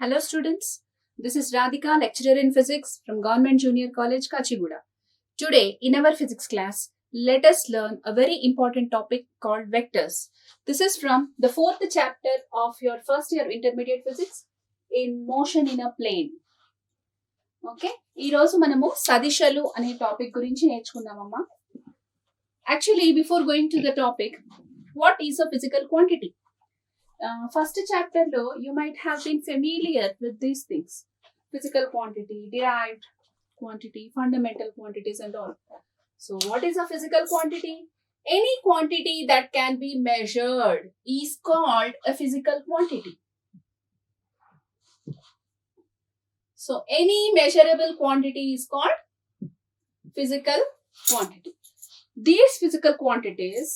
Hello students, this is Radhika, lecturer in physics from Government Junior College, Kachiguda. Today in our physics class, let us learn a very important topic called vectors. This is from the fourth chapter of your first year intermediate physics in motion in a plane. Okay, ఈ రోజు మనము సదిశలు అనే topic గురించి నేర్చుకుందామమ్మా. Actually, before going to the topic, what is a physical quantity? First chapter lo you might have been familiar with these things: physical quantity, derived quantity, fundamental quantities and all. So what is a physical quantity? Any quantity that can be measured is called a physical quantity. So any measurable quantity is called physical quantity. These physical quantities,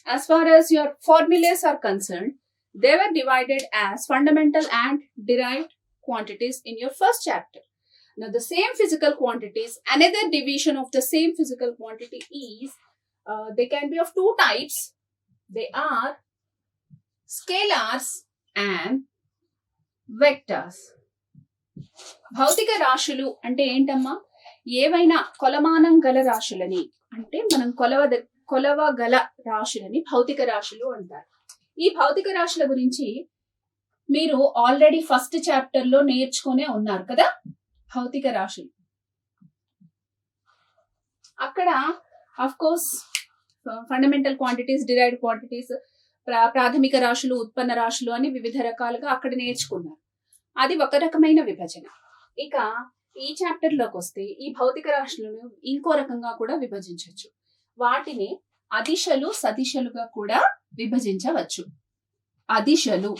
as far as your formulas are concerned, they were divided as fundamental and derived quantities in your first chapter. Now, the same physical quantities, another division of the same physical quantity is, they can be of two types. They are scalars and vectors. భౌతిక రాశులు అంటే ఏంటమ్మా? ఏవైనా కొలమానం గల రాశులని, అంటే మనం కొలవగల రాశులని భౌతిక రాశులు అంటారు. ఈ భౌతిక రాశుల గురించి మీరు ఆల్రెడీ ఫస్ట్ చాప్టర్ లో నేర్చుకునే ఉన్నారు కదా. భౌతిక రాశులు అక్కడ of course fundamental quantities, derived quantities, ప్రాథమిక రాశులు, ఉత్పన్న రాశులు అని వివిధ రకాలుగా అక్కడ నేర్చుకున్నారు. అది ఒక రకమైన విభజన. ఇక ఈ చాప్టర్ లోకి వస్తే ఈ భౌతిక రాశులను ఇంకో రకంగా కూడా విభజించవచ్చు. వాటిని అదిశలు, సదిశలుగా కూడా విభజించవచ్చు. అదిశలు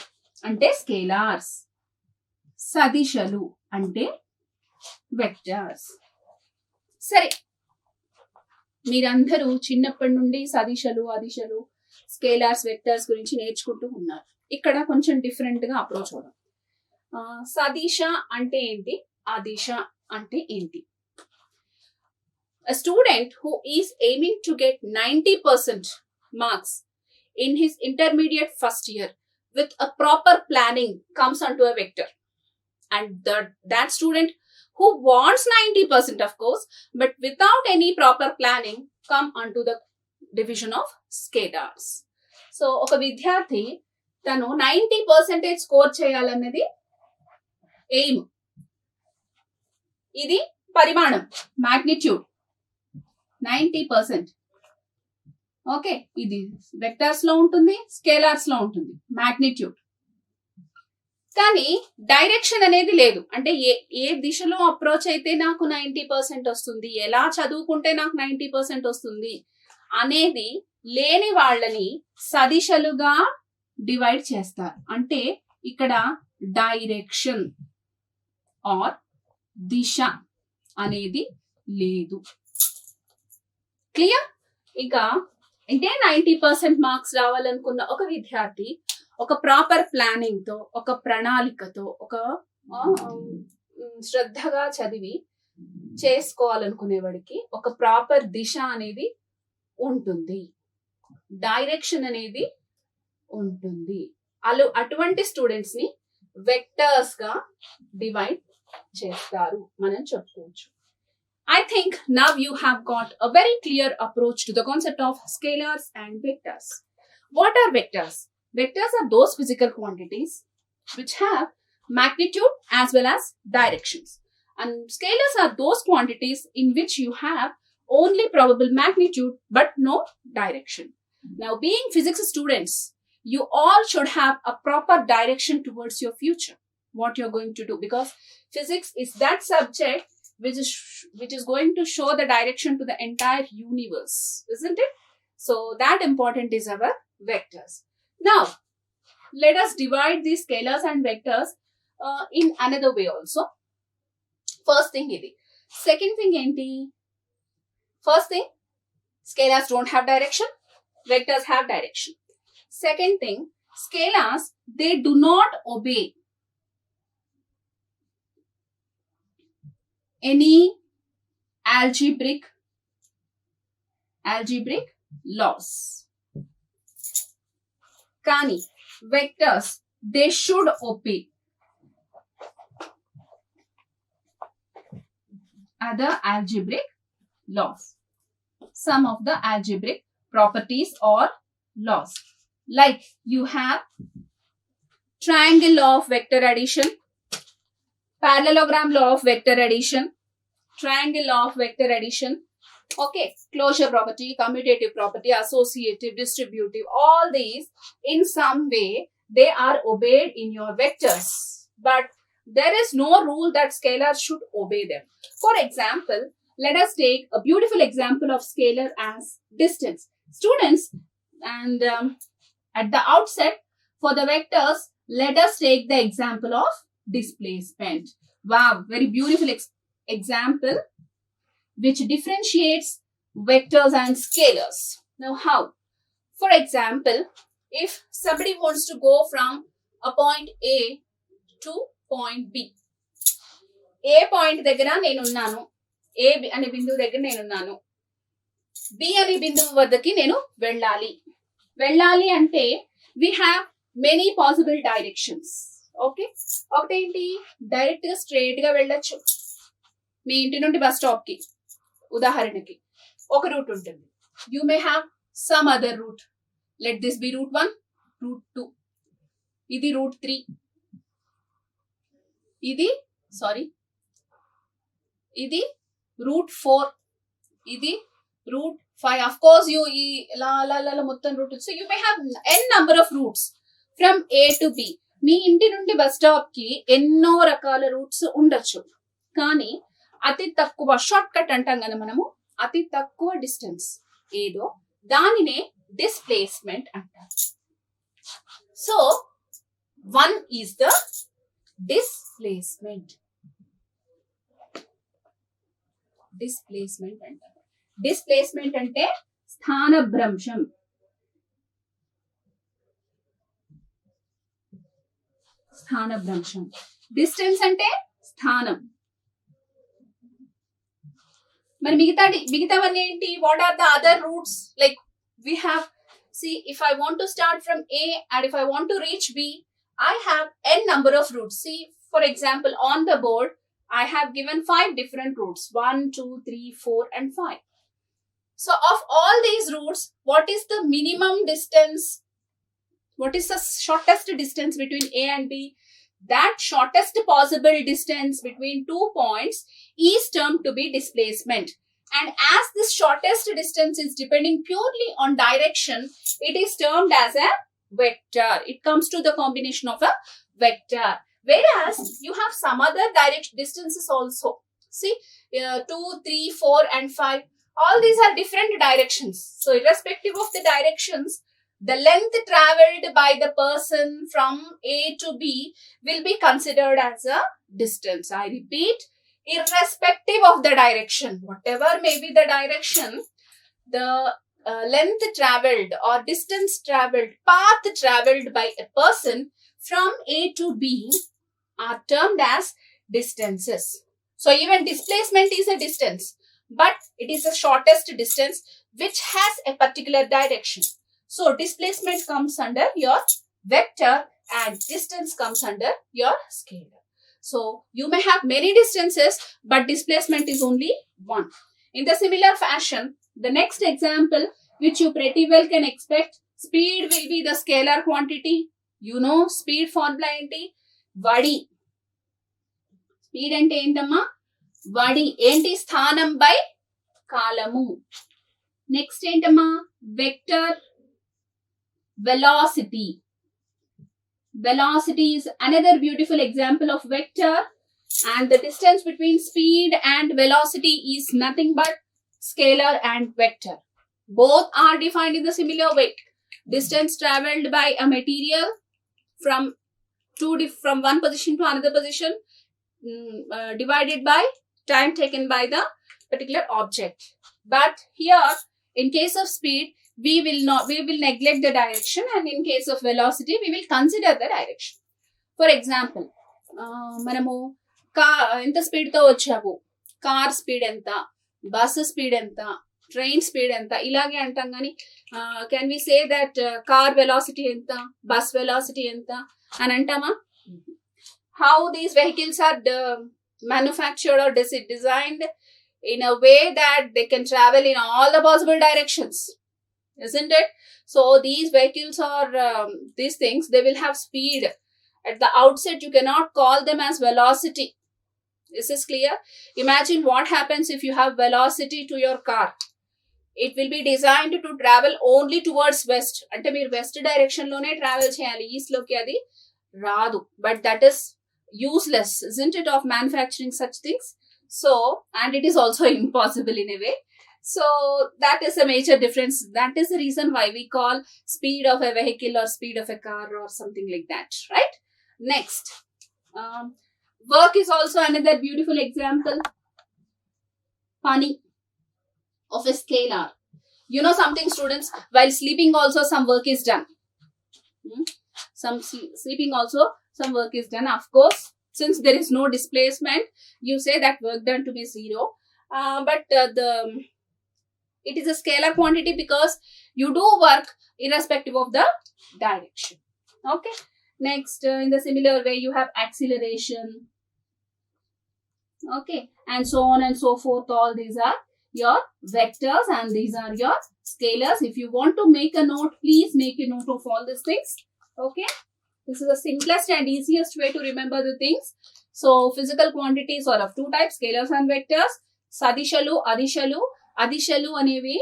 అంటే స్కేలార్స్, సదిశలు అంటే వెక్టర్స్. సరే, మీరందరూ చిన్నప్పటి నుండి సదిశలు, అదిశలు, స్కేలార్స్, వెక్టర్స్ గురించి నేర్చుకుంటూ ఉన్నారు. ఇక్కడ కొంచెం డిఫరెంట్ గా అప్రోచ్ అవుదాం. సదిశ అంటే ఏంటి, అదిశ అంటే ఏంటి? A student who is aiming to get 90% marks in his intermediate first year with a proper planning comes onto a vector. And that student who wants 90%, of course, but without any proper planning, come onto the division of scalars. So, oka vidyarthi tanu 90% score cheyalannadi aim. ఇది పరిమాణం, magnitude 90%. Okay, ఇది vectors లో ఉంటుంది, scalars లో ఉంటుంది magnitude. కానీ direction అనేది లేదు. అంటే ఏ దిశలో అప్రోచ్ అయితే నాకు 90% వస్తుంది, ఎలా చదువుకుంటే నాకు 90% వస్తుంది అనేది లేని వాళ్ళని సదిశలుగా డివైడ్ చేస్తారు. అంటే ఇక్కడ డైరెక్షన్ ఆర్ దిశ అనేది లేదు. క్లియర్? ఇంకా అంటే 90% మార్క్స్ రావాలనుకున్న ఒక విద్యార్థి ఒక ప్రాపర్ ప్లానింగ్ తో, ఒక ప్రణాళికతో, ఒక శ్రద్ధగా చదివి చేసుకోవాలనుకునేవాడికి ఒక ప్రాపర్ దిశ అనేది ఉంటుంది, డైరెక్షన్ అనేది ఉంటుంది. అటువంటి స్టూడెంట్స్ ని వెక్టర్స్ గా డివైడ్ చేస్తారు మనం చెప్పుకోవచ్చు. I think now you have got a very clear approach to the concept of scalars and vectors. What are vectors? Vectors are those physical quantities which have magnitude as well as directions. And scalars are those quantities in which you have only probable magnitude but no direction. Now, being physics students, you all should have a proper direction towards your future, what you're going to do, because physics is that subject which is going to show the direction to the entire universe, isn't it? So that important is our vectors. Now, let us divide these scalars and vectors in another way also. First thing idi. Second thing enti? First thing, scalars don't have direction, vectors have direction. Second thing, scalars, they do not obey any algebraic laws. Kani vectors, they should obey other algebraic laws. Some of the algebraic properties or laws. Like you have triangle law of vector addition, parallelogram law of vector addition, triangle law of vector addition, okay, closure property, commutative property, associative, distributive, all these in some way they are obeyed in your vectors, but there is no rule that scalars should obey them. For example, let us take a beautiful example of scalar as distance. Students, and at the outset for the vectors, let us take the example of displacement. Wow, very beautiful example which differentiates vectors and scalars. Now how? For example, if somebody wants to go from a point A to point B. A point దగ్గర నేనున్నాను, A అనే బిందువు దగ్గర నేనున్నాను, B అనే బిందువు వద్దకి నేను వెళ్ళాలి అంటే we have many possible directions. Okay, ఒకటేంటి, డైరెక్ట్ గా స్ట్రైట్ గా వెళ్ళొచ్చు. మీ ఇంటి నుండి బస్ స్టాప్ కి ఉదాహరణకి ఒక రూట్ ఉంటుంది. You may have some other route. Let this be route 1, route 2, ఇది రూట్ 3, ఇది రూట్ 4, ఇది రూట్ 5. Of course, you మొత్తం route. So you may have n number of routes from A to B. మీ ఇంటి నుండి bus stop కి ఎన్నో రకాల రూట్స్ ఉండొచ్చు, కానీ అతి తక్కువ షార్ట్ కట్ అంటాం కదా మనము, అతి తక్కువ డిస్టెన్స్ ఏదో దానినే డిస్ప్లేస్మెంట్ అంటారు. So 1 is the displacement. అంటారు. డిస్ప్లేస్మెంట్ అంటే స్థానభ్రంశం. డిస్టెన్స్ అంటే స్థానం. మరి మిగతావన్నీ ఏంటి? What are the other routes? Like we have, see, if I want to start from A and if I want to reach B, I have n number of routes. See, for example, on the board I have given 5 different routes, 1, 2, 3, 4 and 5. So of all these routes, what is the minimum distance? What is the shortest distance between A and B? That shortest possible distance between 2 points is termed to be displacement. And as this shortest distance is depending purely on direction, it is termed as a vector. It comes to the combination of a vector. Whereas you have some other distances also. See, 2, 3, 4 and 5. All these are different directions. So irrespective of the directions, the length traveled by the person from A to B will be considered as a distance. I repeat, irrespective of the direction, whatever may be the direction, the length traveled or distance traveled, path traveled by a person from A to B are termed as distances. So even displacement is a distance, but it is the shortest distance which has a particular direction. So displacement comes under your vector and distance comes under your scalar. So you may have many distances, but displacement is only one. In the similar fashion, the next example which you pretty well can expect, speed will be the scalar quantity. You know speed formula enti? Vadi. Speed ante entamma? Vadi. Enti sthanam by kalamu. Next entamma? Vector velocity. Velocity is another beautiful example of vector, and the distance between speed and velocity is nothing but scalar and vector. Both are defined in the similar way. Distance traveled by a material from one position to another position divided by time taken by the particular object. But here, in case of speed, we will neglect the direction, and in case of velocity we will consider the direction. For example, మనము ఎంత speed తో వచ్చాము, car speed ఎంత, bus speed ఎంత, train speed ఎంత, ఇలాగే అంటాం. కానీ can we say that car velocity ఎంత, బస్ వెలాసిటీ ఎంత అని అంటామా? How these vehicles are manufactured or designed, in a way that they can travel in all the possible directions, isn't it? So these vehicles or these things, they will have speed. At the outset, you cannot call them as velocity. Is this clear? Imagine what happens if you have velocity to your car. It will be designed to travel only towards west. అంటే మీరు west direction లోనే travel చేయాలి, east లోకి అది రాదు. But that is useless, isn't it, of manufacturing such things? So, and it is also impossible in a way. So that is a major difference. That is the reason why we call speed of a vehicle or speed of a car or something like that, right? Next, work is also another beautiful example. Funny of a scalar. You know something, students, while sleeping also some work is done. Sleeping also some work is done. Of course, since there is no displacement, you say that work done to be 0. But it is a scalar quantity because you do work irrespective of the direction. Okay. Next, in the similar way, you have acceleration. Okay. And so on and so forth. All these are your vectors and these are your scalars. If you want to make a note, please make a note of all these things. Okay. This is the simplest and easiest way to remember the things. So physical quantities are of two types, scalars and vectors. Sadishalu, adishalu. అదిశలు అనేవి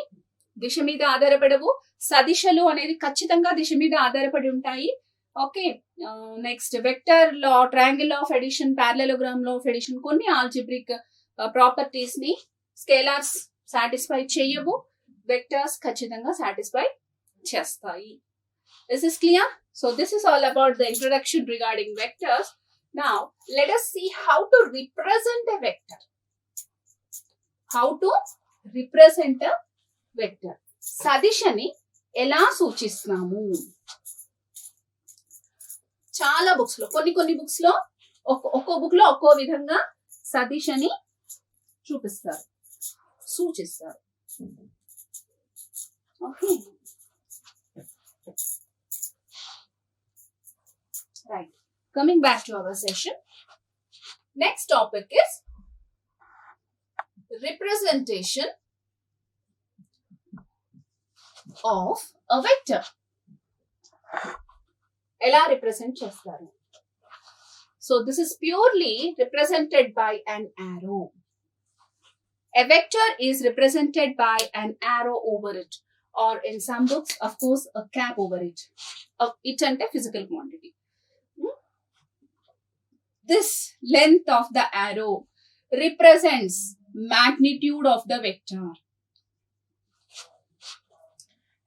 దిశ మీద ఆధారపడవు, సదిశలు అనేవి ఖచ్చితంగా దిశ మీద ఆధారపడి ఉంటాయి. Okay. Next, vector law, triangle of addition, parallelogram law of addition, కొన్ని algebraic properties ని scalars satisfy చేయవు, వెక్టర్స్ ఖచ్చితంగా సాటిస్ఫై చేస్తాయి. Is this clear? So this is all about the introduction regarding vectors. Now let us see how to represent a vector. How to represent a vector. సదిశని ఎలా సూచిస్తాము? చాలా books లో, కొన్ని books లో ఒక్కో బుక్ లో ఒక్కో విధంగా సదిశని చూపిస్తారు, సూచిస్తారు. Okay. Right. Coming back to our session. Next topic is representation of a vector. ఎలా represent చేస్తారు? So this is purely represented by an arrow. A vector is represented by an arrow over it, or in some books, of course, a cap over it. It ante physical quantity. This length of the arrow represents magnitude of the vector.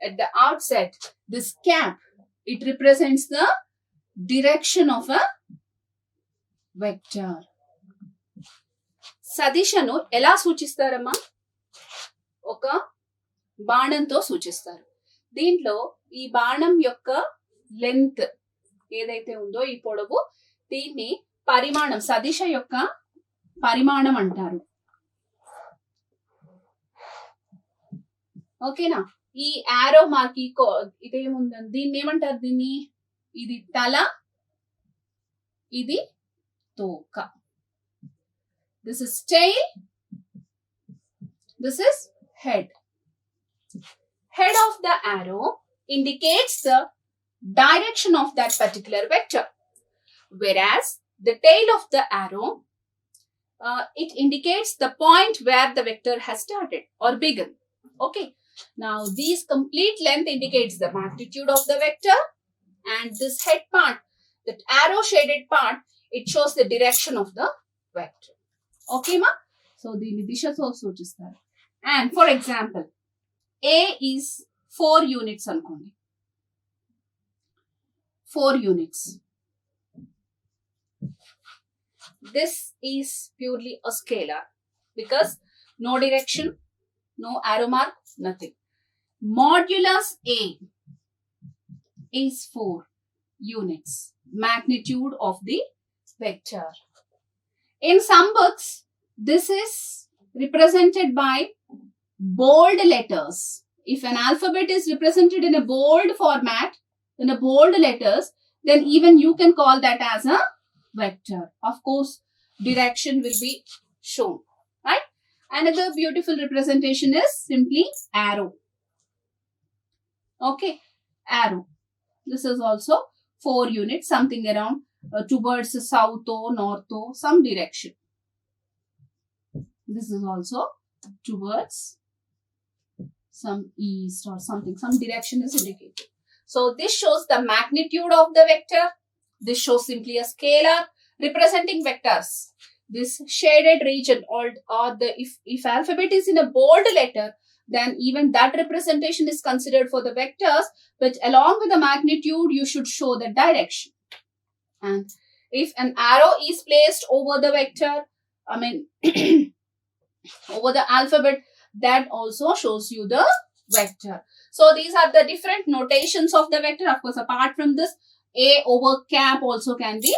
At the outset, this cap, it represents the direction of a vector. సదిశను ఎలా సూచిస్తారమ్మా? ఒక బాణంతో సూచిస్తారు. దీంట్లో ఈ బాణం యొక్క length ఏదైతే ఉందో, ఈ పొడవు, దీన్ని పరిమాణం, సదిశ యొక్క పరిమాణం అంటారు. ఓకేనా? ఈ ఆరో మార్క్ ఇదేముందని దీన్ని ఏమంటారు? దీన్ని, ఇది తల, ఇది తోక. This is tail, this is head. Head of the arrow indicates the direction of that particular vector, whereas the tail of the arrow, it indicates the point where the vector has started or begun. Okay. Now this complete length indicates the magnitude of the vector, and this head part, that arrow shaded part, it shows the direction of the vector. Okay ma? So దీని దిశతో సూచిస్తారు. And for example, A is 4 units అనుకోండి. 4 units. This is purely a scalar because no direction, no arrow mark, nothing. Modulus A is 4 units, magnitude of the vector. In some books, this is represented by bold letters. If an alphabet is represented in a bold format, in a bold letters, then even you can call that as a vector. Of course, direction will be shown, right? Another beautiful representation is simply arrow. Okay, arrow. This is also 4 units, something around towards the south or north or some direction. This is also towards some east or something, some direction is indicated. So this shows the magnitude of the vector. This shows simply a scalar representing vectors. This shaded region or the if alphabet is in a bold letter, then even that representation is considered for the vectors, but along with the magnitude, you should show the direction. And if an arrow is placed over the vector, over the alphabet, that also shows you the vector. So these are the different notations of the vector. Of course, apart from this, A over cap also can be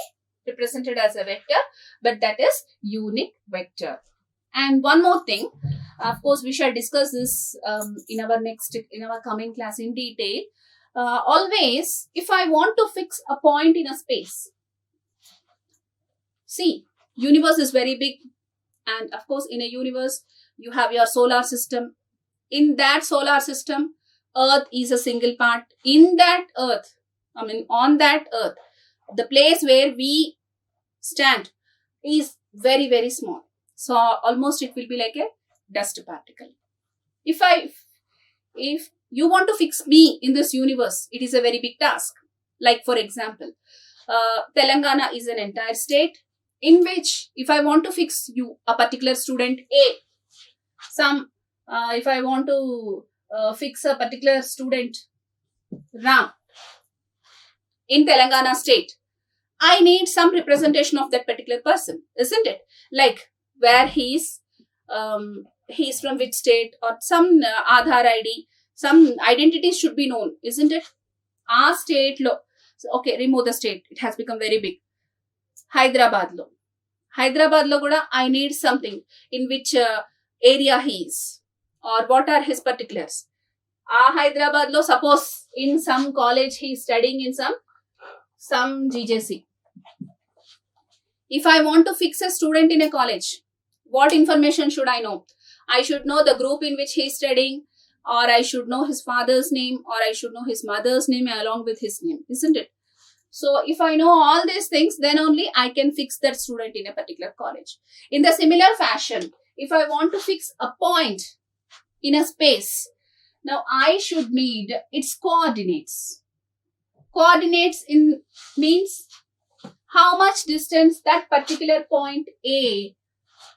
represented as a vector, but that is unique vector. And one more thing, of course, we shall discuss this in our coming class in detail. Always, if I want to fix a point in a space, see, universe is very big, and of course, in a universe, you have your solar system. In that solar system, Earth is a single part. In that Earth, on that Earth, the place where we stand is very, very small. So almost it will be like a dust particle. If you want to fix me in this universe, it is a very big task. Like for example, Telangana is an entire state in which if I want to fix you, a particular student A, if I want to fix a particular student Ram in Telangana state, I need some representation of that particular person, isn't it? Like where he's from which state, or some Aadhaar ID, some identities should be known, isn't it? Our state lo, okay, remove the state, it has become very big. Hyderabad lo kuda I need something in which area he is, or what are his particulars. Hyderabad lo, suppose in some college he is studying in some GJC. If I want to fix a student in a college, what information should I know? I should know the group in which he is studying, or I should know his father's name, or I should know his mother's name along with his name, isn't it? So if I know all these things, then only I can fix that student in a particular college. In the similar fashion, if I want to fix a point in a space, now I should need its coordinates. Coordinates means how much distance that particular point A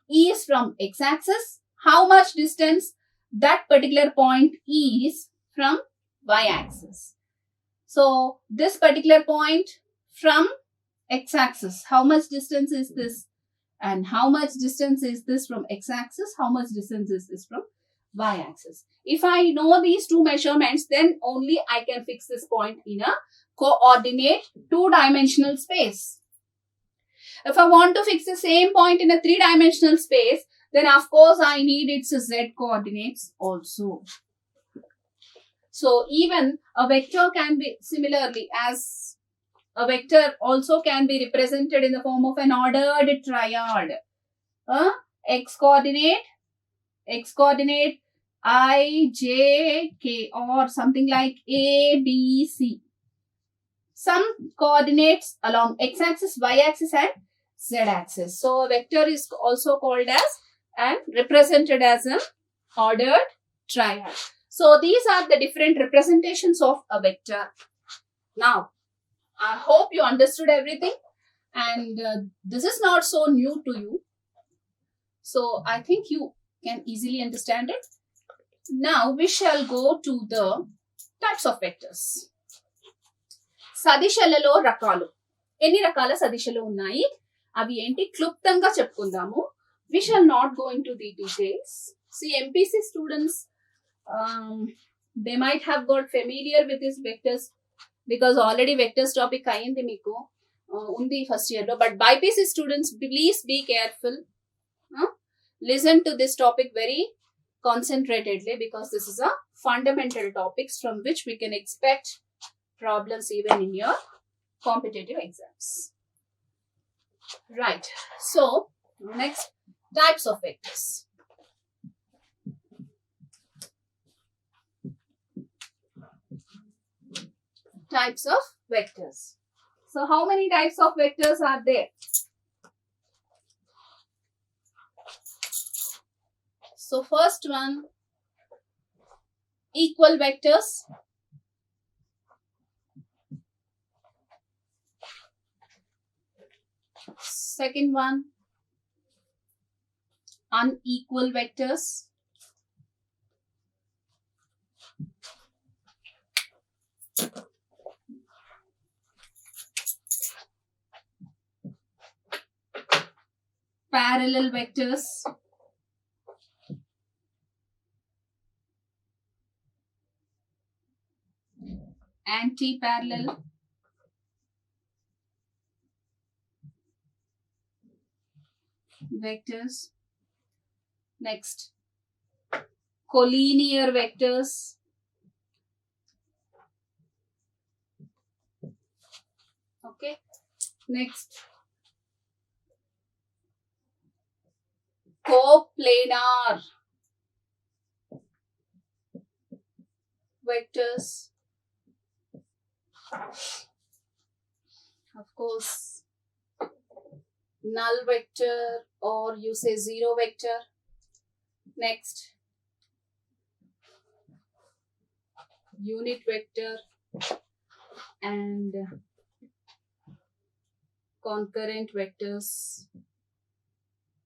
is from x-axis, how much distance that particular point is from y-axis. So this particular point from x-axis, how much distance is this? And how much distance is this from x-axis? How much distance is this from y-axis? If I know these two measurements, then only I can fix this point in a coordinate two-dimensional space. If I want to fix the same point in a three-dimensional space, then of course I need its z coordinates also. So even a vector can be similarly, as a vector also can be represented in the form of an ordered triad. X coordinate I, J, K, or something like A, B, C. Some coordinates along x-axis, y-axis and z-axis. So a vector is also called as and represented as an ordered triad. So these are the different representations of a vector. Now, I hope you understood everything, and this is not so new to you. So I think you can easily understand it. Now we shall go to the types of vectors. సదిశలలో రకాలు. ఎన్ని రకాల సదిశలు ఉన్నాయి, అవి ఏంటి క్లుప్తంగా చెప్పుకుందాము. We shall not go into the details. See, MPC students, they might have got familiar with these vectors because already vectors topic అయ్యింది మీకు ఉంది ఫస్ట్ ఇయర్ లో. But BiPC students, please be careful. Listen to this topic very concentratedly because this is a fundamental topics from which we can expect problems even in your competitive exams. Right. So, next, types of vectors. types of vectors. So how many types of vectors are there? So first one, equal vectors. Second one, unequal vectors. Parallel vectors. Anti-parallel. Vectors. Next, collinear vectors. Okay. Next, coplanar vectors. Of course, null vector, or you say zero vector. Next, unit vector and concurrent vectors.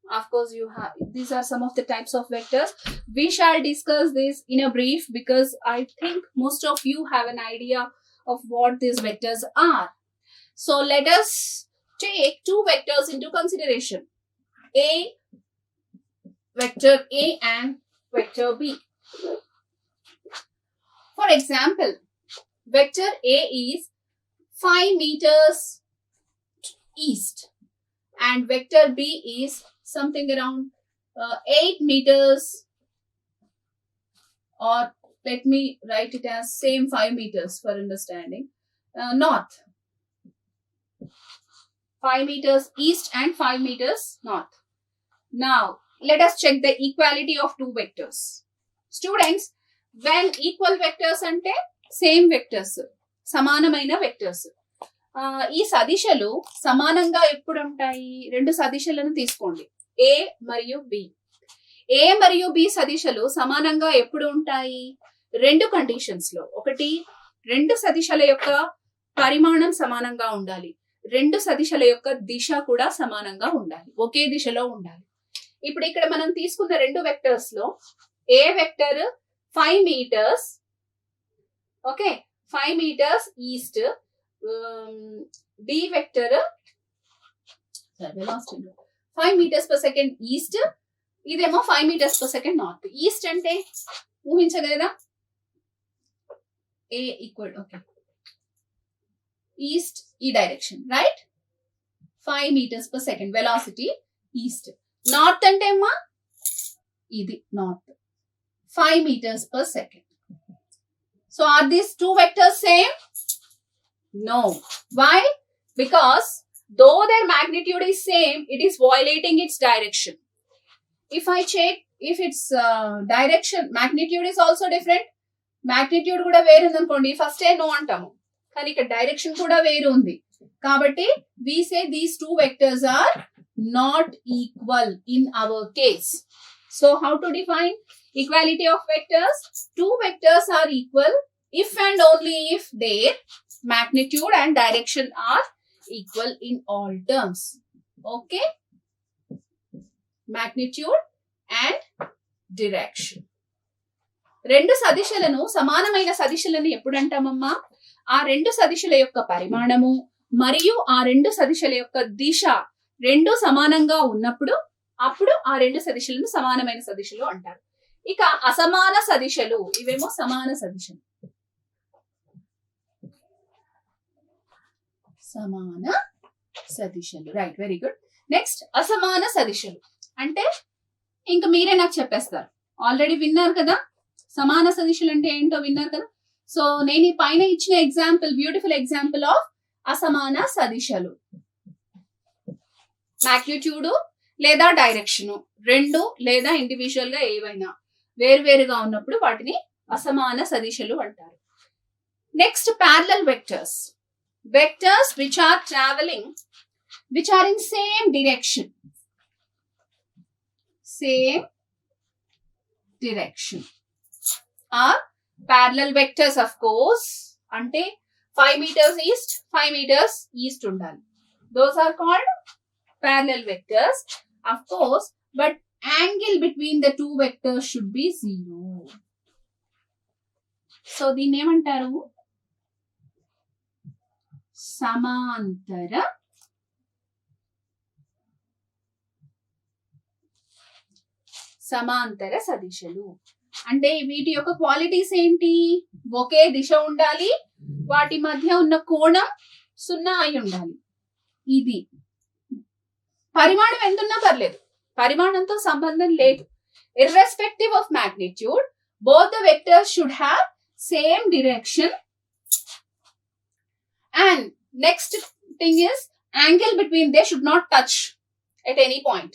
Of course, you have, these are some of the types of vectors. We shall discuss this in a brief because I think most of you have an idea of what these vectors are. So let us take two vectors into consideration. Vector A and vector B. For example, vector A is 5 meters east and vector B is something around 8 meters, or let me write it as same 5 meters for understanding, north. 5 meters east and 5 meters north. Now, let us check the equality of two vectors. Students, when equal vectors ante same vectors, samanamaina vectors. ఈ సదిశలు సమానంగా ఎప్పుడు ఉంటాయి? రెండు సదిశలను తీసుకోండి, A మరియు B. A మరియు B సదిశలు సమానంగా ఎప్పుడు ఉంటాయి? రెండు కండిషన్స్ లో. ఒకటి, రెండు సదిశల యొక్క పరిమాణం సమానంగా ఉండాలి. రెండు సదిశల యొక్క దిశ కూడా సమానంగా ఉండాలి, ఒకే దిశలో ఉండాలి. ఇప్పుడు ఇక్కడ మనం తీసుకున్న రెండు వెక్టర్స్ లో A vector 5 meters, okay, 5 meters east. B vector 5 meters per second east, ఇదేమో 5 meters per second north. East అంటే ఊహించగలరా? A ఈక్వల్, ఓకే, ఈస్ట్ ఈ direction, right? 5 meters per second velocity east. North అంటే అమ్మా ఇది north, 5 meters per second. So are these two vectors same? No. Why? Because though their magnitude is same, it is violating its direction. If I check if its direction, magnitude is also different. Magnitude kuda వేరు ఉంది అనుకోండి, first ఏ no అంటాము, కానీ ఇక్కడ direction కూడా వేరు ఉంది కాబట్టి we say these two vectors are not equal in our case. So how to define equality of vectors? Two vectors are equal if and only if their magnitude and direction are equal in all terms. Okay? Magnitude and direction. రెండు సదిశలను సమానమైన సదిశలను ఎప్పుడు అంటామమ్మా? ఆ రెండు సదిశల యొక్క పరిమాణము మరియు ఆ రెండు సదిశల యొక్క దిశ రెండు సమానంగా ఉన్నప్పుడు అప్పుడు ఆ రెండు సదిశలను సమానమైన సదిశలు అంటారు. ఇక అసమాన సదిశలు, ఇవేమో సమాన సదిశలు. సమాన సదిశలు, రైట్, వెరీ గుడ్. నెక్స్ట్, అసమాన సదిశలు అంటే ఇంకా మీరే నాకు చెప్పేస్తారు. ఆల్రెడీ విన్నారు కదా, సమాన సదిశలు అంటే ఏంటో విన్నారు కదా. సో నేను ఈ పైన ఇచ్చిన ఎగ్జాంపుల్, బ్యూటిఫుల్ ఎగ్జాంపుల్ ఆఫ్ అసమాన సదిశలు. మాగ్నిట్యూడ్ లేదా డైరెక్షన్ రెండు లేదా ఇండివిజువల్ గా ఏవైనా వేరువేరుగా ఉన్నప్పుడు వాటిని అసమాన సదిశలు అంటారు. Next, parallel vectors. Vectors which are traveling, which are in same direction. Same direction are parallel vectors, of course. Ante 5 meters east, 5 meters east undali. Those are called parallel vectors, of course, but angle between the two vectors should be 0. So the name antaru సమాంతర సదిశలు. అంటే వీటి యొక్క qualities ఏంటి? ఒకే దిశ ఉండాలి, వాటి మధ్య ఉన్న కోణం 0 అయి ఉండాలి. ఇది పరిమాణం ఎంతున్నా పర్లేదు, పరిమాణంతో సంబంధం లేదు. Irrespective of magnitude, both the vectors should have same direction. And next thing is angle between they should not touch at any point.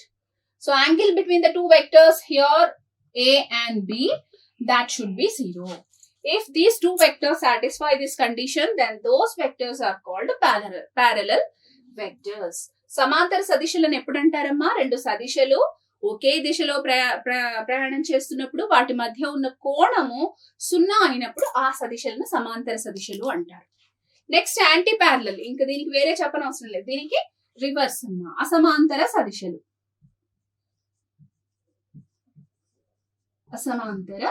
So angle between the two vectors here A and B, that should be 0. If these two vectors satisfy this condition, then those vectors are called parallel vectors. సమాంతర సదిశలను ఎప్పుడు అంటారమ్మా? రెండు సదిశలు ఒకే దిశలో ప్రయాణం చేస్తున్నప్పుడు వాటి మధ్య ఉన్న కోణము 0 అయినప్పుడు ఆ సదిశలను సమాంతర సదిశలు అంటారు. నెక్స్ట్ యాంటీ ప్యారలల్, ఇంకా దీనికి వేరే చెప్పనవసరం లేదు, దీనికి రివర్స్ అమ్మా, అసమాంతర సదిశలు. అసమాంతర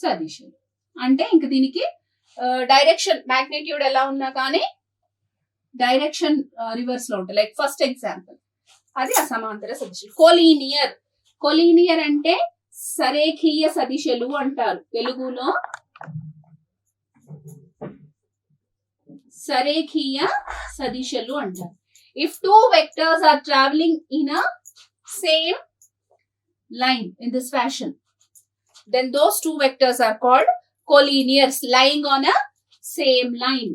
సదిశలు అంటే ఇంక దీనికి డైరెక్షన్ మాగ్నిట్యూడ్ ఎలా ఉన్నా కానీ డైరెక్షన్ రివర్స్ లో ఉంటుంది. లైక్ ఫస్ట్ ఎగ్జాంపుల్, అది అసమాంతర సదిశలు. కోలీనియర్, కోలీనియర్ అంటే సరేఖీయ సదిశలు అంటారు తెలుగులో. సరేఖీయ సదిశలు అంటారు. If two vectors are travelling in a same line in this fashion, then those two vectors are called collinears, lying on a same line.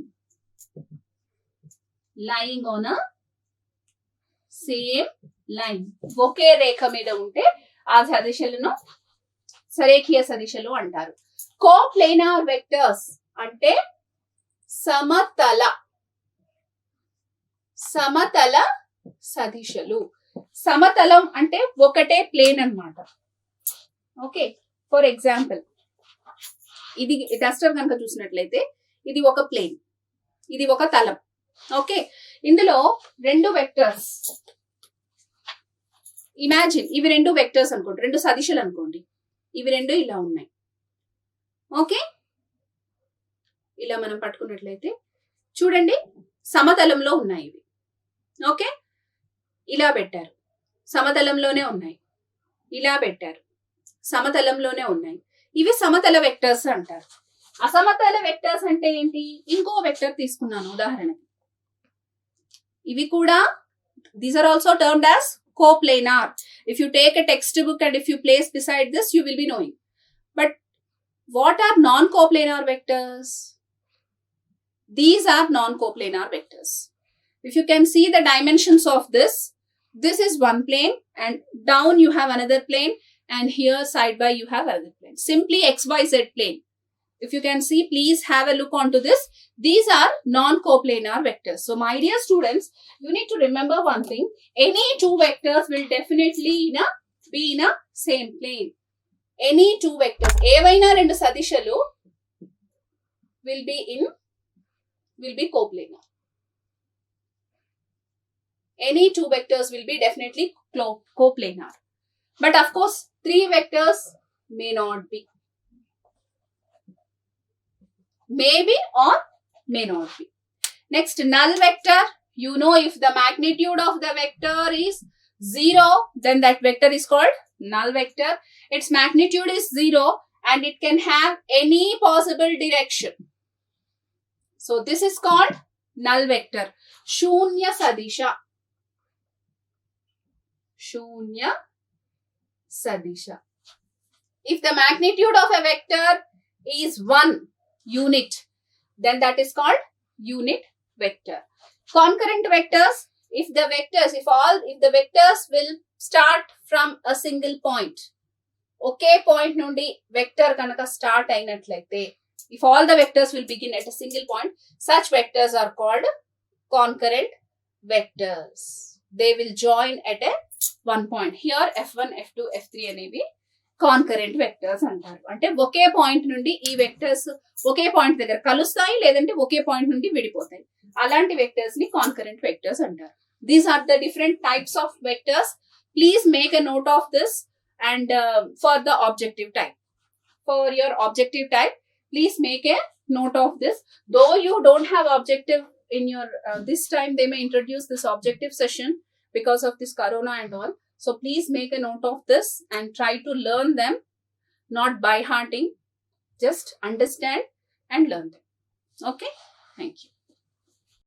Lying on a same line. ఒకే రేఖ మీద ఉంటే ఆ సదిశలను సరేఖీయ సదిశలు అంటారు. కోప్లేనార్ వెక్టర్స్ అంటే సమతల సదిశలు. సమతలం అంటే ఒకటే ప్లేన్ అన్నమాట. ఓకే, ఫర్ ఎగ్జాంపుల్ ఇది డస్టర్ కనుక చూసినట్లయితే ఇది ఒక ప్లేన్, ఇది ఒక తలం. ఓకే, ఇందులో రెండు వెక్టర్స్, ఇమాజిన్ ఇవి రెండు వెక్టర్స్ అనుకోండి, రెండు సదిశలు అనుకోండి, ఇవి రెండు ఇలా ఉన్నాయి. ఓకే, ఇలా మనం పట్టుకున్నట్లయితే చూడండి సమతలంలో ఉన్నాయి ఇవి. ఓకే, ఇలా పెట్టారు, సమతలంలోనే ఉన్నాయి. ఇలా పెట్టారు, సమతలంలోనే ఉన్నాయి. ఇవి సమతల వెక్టర్స్ అంటారు. అసమతల వెక్టర్స్ అంటే ఏంటి? ఇంకో వెక్టర్ తీసుకున్నాను ఉదాహరణకి, ఇవి కూడా these are also termed as coplanar. If you take a textbook and if you place beside this, you will be knowing. But what are non-coplanar vectors? These are non-coplanar vectors. If you can see the dimensions of this is one plane, and down you have another plane, and here side by you have another plane. Simply XYZ plane. If you can see, please have a look onto this. These are non-coplanar vectors. So my dear students, you need to remember one thing. Any two vectors will definitely be in a same plane. Any two vectors. ఏవైనా రెండు సదిశలు will be coplanar. Any two vectors will be definitely coplanar. But of course, three vectors may not be. Maybe or may not be. Next, null vector. You know, if the magnitude of the vector is 0, then that vector is called null vector. Its magnitude is 0 and it can have any possible direction. So this is called null vector. Shunya sadisha. Shunya sadisha. If the magnitude of a vector is 1 unit, then that is called unit vector. Concurrent vectors, if the vectors will start from a single point, okay point నుండి vector కనుక start అయినట్లయితే If all the vectors will begin at a single point, such vectors are called concurrent vectors. They will join at a one point. Here F1, F2, F3 అనేవి concurrent vectors అంటారు. అంటే ఒకే point నుండి ఈ vectors ఒకే point దగ్గర కలుస్తాయి, లేదంటే ఒకే point నుండి విడిపోతాయి. అలాంటి వెక్టర్స్ ని కాన్కరెంట్ వెక్టర్స్ అంటారు. These are the different types of vectors. Please make a note of this and for the objective type. For your objective type, please make a note of this. Though you don't have objective in your this time, they may introduce this objective session because of this corona and all. So please make a note of this and try to learn them, not by hearting. Just understand and learn them. Okay, thank you.